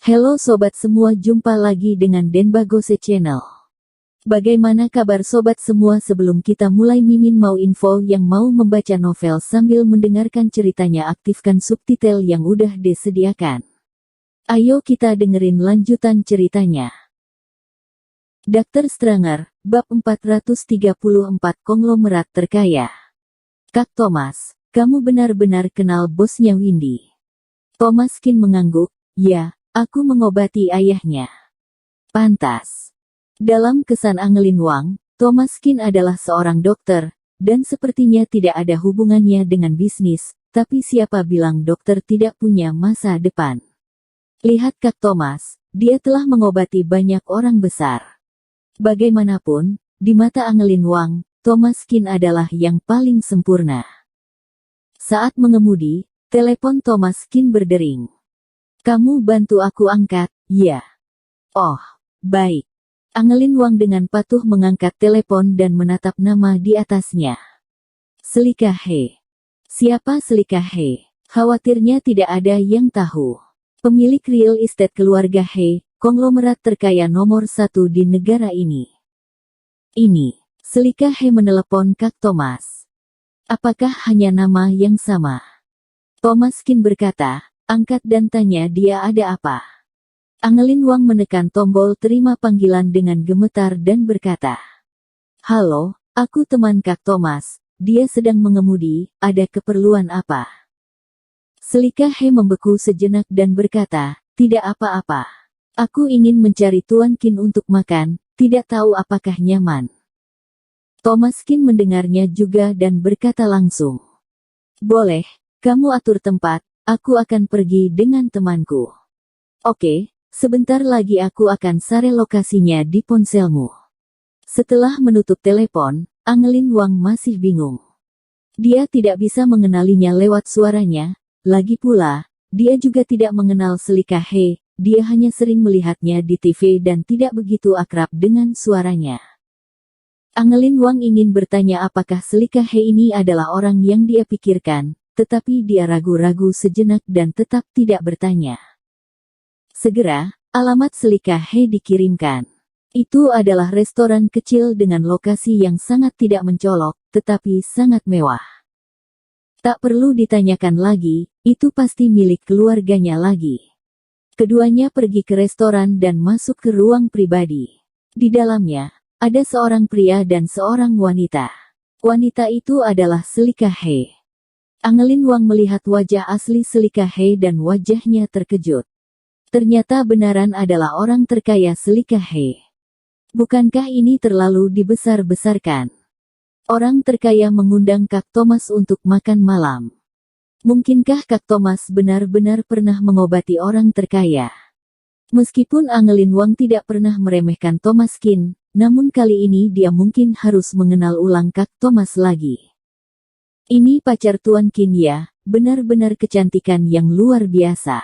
Halo sobat semua, jumpa lagi dengan Denbagose Channel. Bagaimana kabar sobat semua? Sebelum kita mulai, Mimin mau info yang mau membaca novel sambil mendengarkan ceritanya aktifkan subtitle yang udah disediakan. Ayo kita dengerin lanjutan ceritanya. Dr. Stranger, bab 434 Konglomerat Terkaya. Kak Thomas, kamu benar-benar kenal bosnya Windy? Thomaskin mengangguk, ya. Aku mengobati ayahnya. Pantas. Dalam kesan Angelin Wang, Thomaskin adalah seorang dokter, dan sepertinya tidak ada hubungannya dengan bisnis, tapi siapa bilang dokter tidak punya masa depan? Lihat Kak Thomas, dia telah mengobati banyak orang besar. Bagaimanapun, di mata Angelin Wang, Thomaskin adalah yang paling sempurna. Saat mengemudi, telepon Thomaskin berdering. Kamu bantu aku angkat, ya. Oh, baik. Angelin Wang dengan patuh mengangkat telepon dan menatap nama di atasnya. Selika He. Siapa Selika He? Khawatirnya tidak ada yang tahu. Pemilik real estate keluarga He, konglomerat terkaya nomor 1 di negara ini. Ini, Selika He menelepon Kak Thomas. Apakah hanya nama yang sama? Thomaskin berkata, angkat dan tanya dia ada apa. Angelin Wang menekan tombol terima panggilan dengan gemetar dan berkata, halo, aku teman Kak Thomas, dia sedang mengemudi, ada keperluan apa? Selika He membeku sejenak dan berkata, tidak apa-apa. Aku ingin mencari Tuan Qin untuk makan, tidak tahu apakah nyaman. Thomaskin mendengarnya juga dan berkata langsung, boleh, kamu atur tempat. Aku akan pergi dengan temanku. Oke, sebentar lagi aku akan share lokasinya di ponselmu. Setelah menutup telepon, Angelin Wang masih bingung. Dia tidak bisa mengenalinya lewat suaranya, lagi pula, dia juga tidak mengenal Selika He, dia hanya sering melihatnya di TV dan tidak begitu akrab dengan suaranya. Angelin Wang ingin bertanya apakah Selika He ini adalah orang yang dia pikirkan, tetapi dia ragu-ragu sejenak dan tetap tidak bertanya. Segera, alamat Selika He dikirimkan. Itu adalah restoran kecil dengan lokasi yang sangat tidak mencolok, tetapi sangat mewah. Tak perlu ditanyakan lagi, itu pasti milik keluarganya lagi. Keduanya pergi ke restoran dan masuk ke ruang pribadi. Di dalamnya, ada seorang pria dan seorang wanita. Wanita itu adalah Selika He. Angelin Wang melihat wajah asli Selika He dan wajahnya terkejut. Ternyata benaran adalah orang terkaya Selika He. Bukankah ini terlalu dibesar-besarkan? Orang terkaya mengundang Kak Thomas untuk makan malam. Mungkinkah Kak Thomas benar-benar pernah mengobati orang terkaya? Meskipun Angelin Wang tidak pernah meremehkan Thomaskin, namun kali ini dia mungkin harus mengenal ulang Kak Thomas lagi. Ini pacar Tuan Qin ya, benar-benar kecantikan yang luar biasa.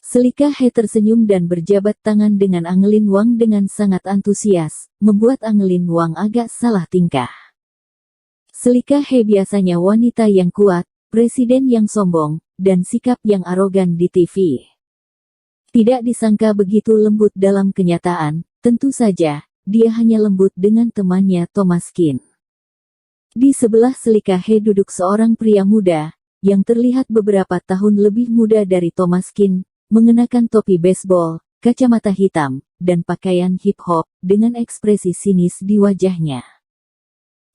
Selika He tersenyum dan berjabat tangan dengan Angelin Wang dengan sangat antusias, membuat Angelin Wang agak salah tingkah. Selika He biasanya wanita yang kuat, presiden yang sombong, dan sikap yang arogan di TV. Tidak disangka begitu lembut dalam kenyataan, tentu saja, dia hanya lembut dengan temannya Thomaskin. Di sebelah Selika He duduk seorang pria muda, yang terlihat beberapa tahun lebih muda dari Thomaskin, mengenakan topi baseball, kacamata hitam, dan pakaian hip-hop, dengan ekspresi sinis di wajahnya.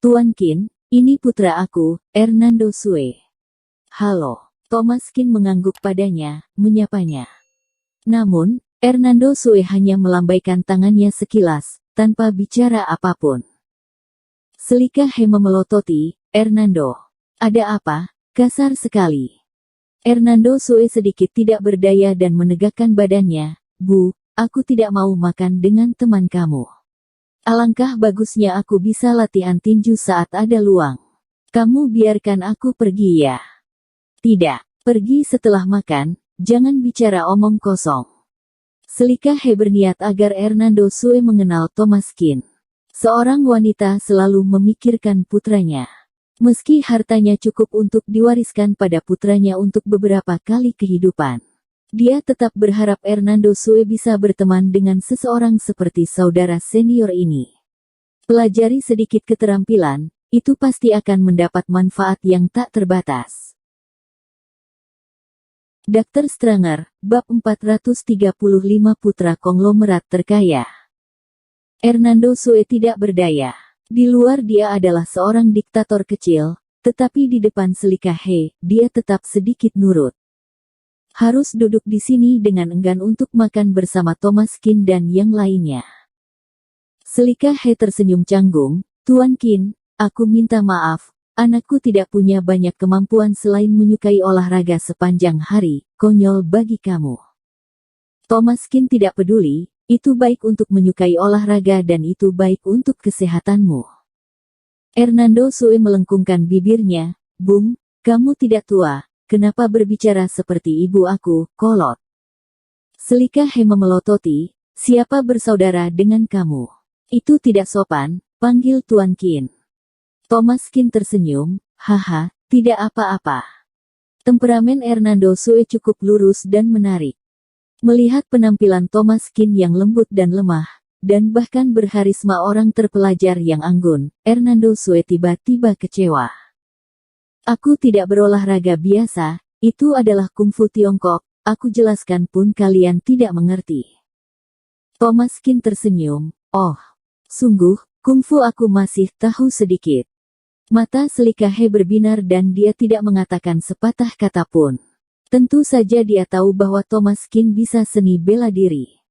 Tuan Qin, ini putra aku, Hernando Sue. Halo, Thomaskin mengangguk padanya, menyapanya. Namun, Hernando Sue hanya melambaikan tangannya sekilas, tanpa bicara apapun. Selika He memelototi, Hernando. Ada apa? Kasar sekali. Hernando Sue sedikit tidak berdaya dan menegakkan badannya. Bu, aku tidak mau makan dengan teman kamu. Alangkah bagusnya aku bisa latihan tinju saat ada luang. Kamu biarkan aku pergi ya. Tidak, pergi setelah makan, jangan bicara omong kosong. Selika He berniat agar Hernando Sue mengenal Thomaskin. Seorang wanita selalu memikirkan putranya. Meski hartanya cukup untuk diwariskan pada putranya untuk beberapa kali kehidupan. Dia tetap berharap Hernando Sue bisa berteman dengan seseorang seperti saudara senior ini. Pelajari sedikit keterampilan, itu pasti akan mendapat manfaat yang tak terbatas. Dr. Stranger, Bab 435 Putra Konglomerat Terkaya. Hernando Sue tidak berdaya. Di luar dia adalah seorang diktator kecil, tetapi di depan Selika He, dia tetap sedikit nurut. Harus duduk di sini dengan enggan untuk makan bersama Thomas Qin dan yang lainnya. Selika He tersenyum canggung, Tuan Qin, aku minta maaf, anakku tidak punya banyak kemampuan selain menyukai olahraga sepanjang hari, konyol bagi kamu. Thomas Qin tidak peduli, itu baik untuk menyukai olahraga dan itu baik untuk kesehatanmu. Hernando Sue melengkungkan bibirnya, Bung, kamu tidak tua. Kenapa berbicara seperti ibu aku, kolot? Selika He memelototi, siapa bersaudara dengan kamu? Itu tidak sopan, panggil Tuan Qin. Thomas Qin tersenyum, haha, tidak apa-apa. Temperamen Hernando Sue cukup lurus dan menarik. Melihat penampilan Thomas Qin yang lembut dan lemah, dan bahkan berharisma orang terpelajar yang anggun, Hernando Sue tiba-tiba kecewa. Aku tidak berolahraga biasa, itu adalah kungfu Tiongkok, aku jelaskan pun kalian tidak mengerti. Thomas Qin tersenyum, oh, sungguh, kungfu aku masih tahu sedikit. Mata Selika He berbinar dan dia tidak mengatakan sepatah kata pun. Tentu saja dia tahu bahwa Thomas Qin bisa seni bela diri.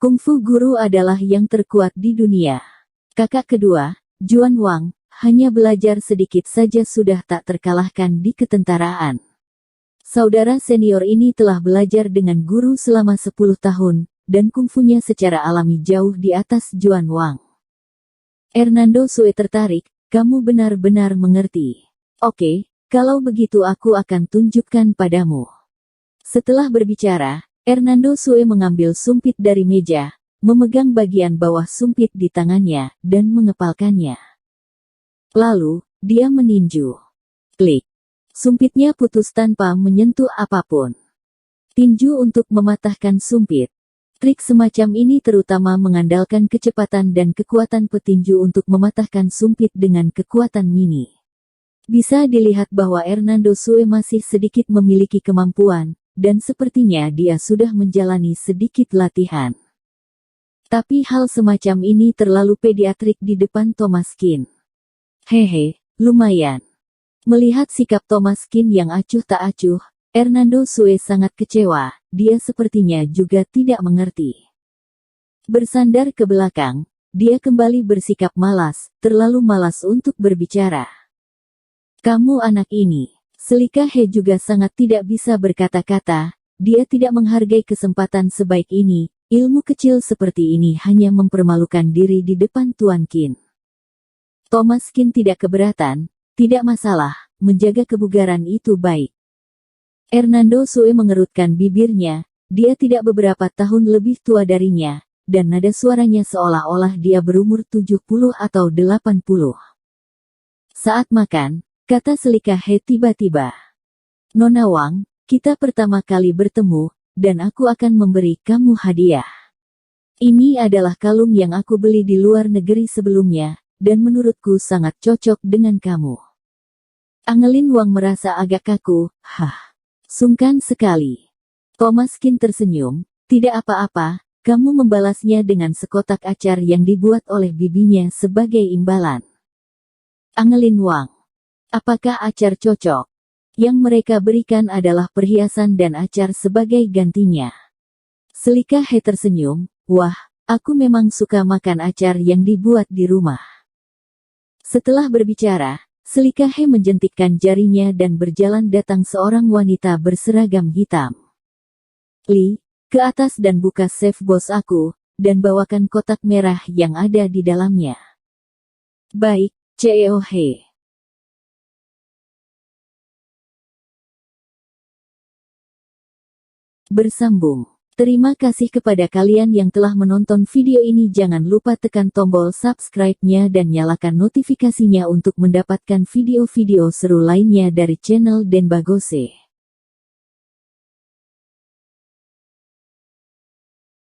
Kungfu guru adalah yang terkuat di dunia. Kakak kedua, Juan Wang, hanya belajar sedikit saja sudah tak terkalahkan di ketentaraan. Saudara senior ini telah belajar dengan guru selama 10 tahun, dan kungfunya secara alami jauh di atas Juan Wang. Hernando Sue tertarik, kamu benar-benar mengerti. Oke, kalau begitu aku akan tunjukkan padamu. Setelah berbicara, Hernando Sue mengambil sumpit dari meja, memegang bagian bawah sumpit di tangannya, dan mengepalkannya. Lalu, dia meninju. Klik. Sumpitnya putus tanpa menyentuh apapun. Tinju untuk mematahkan sumpit. Trik semacam ini terutama mengandalkan kecepatan dan kekuatan petinju untuk mematahkan sumpit dengan kekuatan mini. Bisa dilihat bahwa Hernando Sue masih sedikit memiliki kemampuan, dan sepertinya dia sudah menjalani sedikit latihan. Tapi hal semacam ini terlalu pediatrik di depan Thomas Qin. Hehe, lumayan. Melihat sikap Thomas Qin yang acuh tak acuh, Hernando Sue sangat kecewa, dia sepertinya juga tidak mengerti. Bersandar ke belakang, dia kembali bersikap malas, terlalu malas untuk berbicara. Kamu anak ini. Selika He juga sangat tidak bisa berkata-kata, dia tidak menghargai kesempatan sebaik ini, ilmu kecil seperti ini hanya mempermalukan diri di depan Tuan Qin. Thomas Qin tidak keberatan, tidak masalah, menjaga kebugaran itu baik. Hernando Sue mengerutkan bibirnya, dia tidak beberapa tahun lebih tua darinya, dan nada suaranya seolah-olah dia berumur 70 atau 80. Saat makan, kata Selika He tiba-tiba. Nona Wang, kita pertama kali bertemu, dan aku akan memberi kamu hadiah. Ini adalah kalung yang aku beli di luar negeri sebelumnya, dan menurutku sangat cocok dengan kamu. Angelin Wang merasa agak kaku, sungkan sekali. Thomas Qin tersenyum, tidak apa-apa, kamu membalasnya dengan sekotak acar yang dibuat oleh bibinya sebagai imbalan. Angelin Wang, apakah acar cocok? Yang mereka berikan adalah perhiasan dan acar sebagai gantinya. Selika He tersenyum, wah, aku memang suka makan acar yang dibuat di rumah. Setelah berbicara, Selika He menjentikkan jarinya dan berjalan datang seorang wanita berseragam hitam. Li, ke atas dan buka safe bos aku, dan bawakan kotak merah yang ada di dalamnya. Baik, CEO He. Bersambung. Terima kasih kepada kalian yang telah menonton video ini. Jangan lupa tekan tombol subscribe-nya dan nyalakan notifikasinya untuk mendapatkan video-video seru lainnya dari channel Denbagose.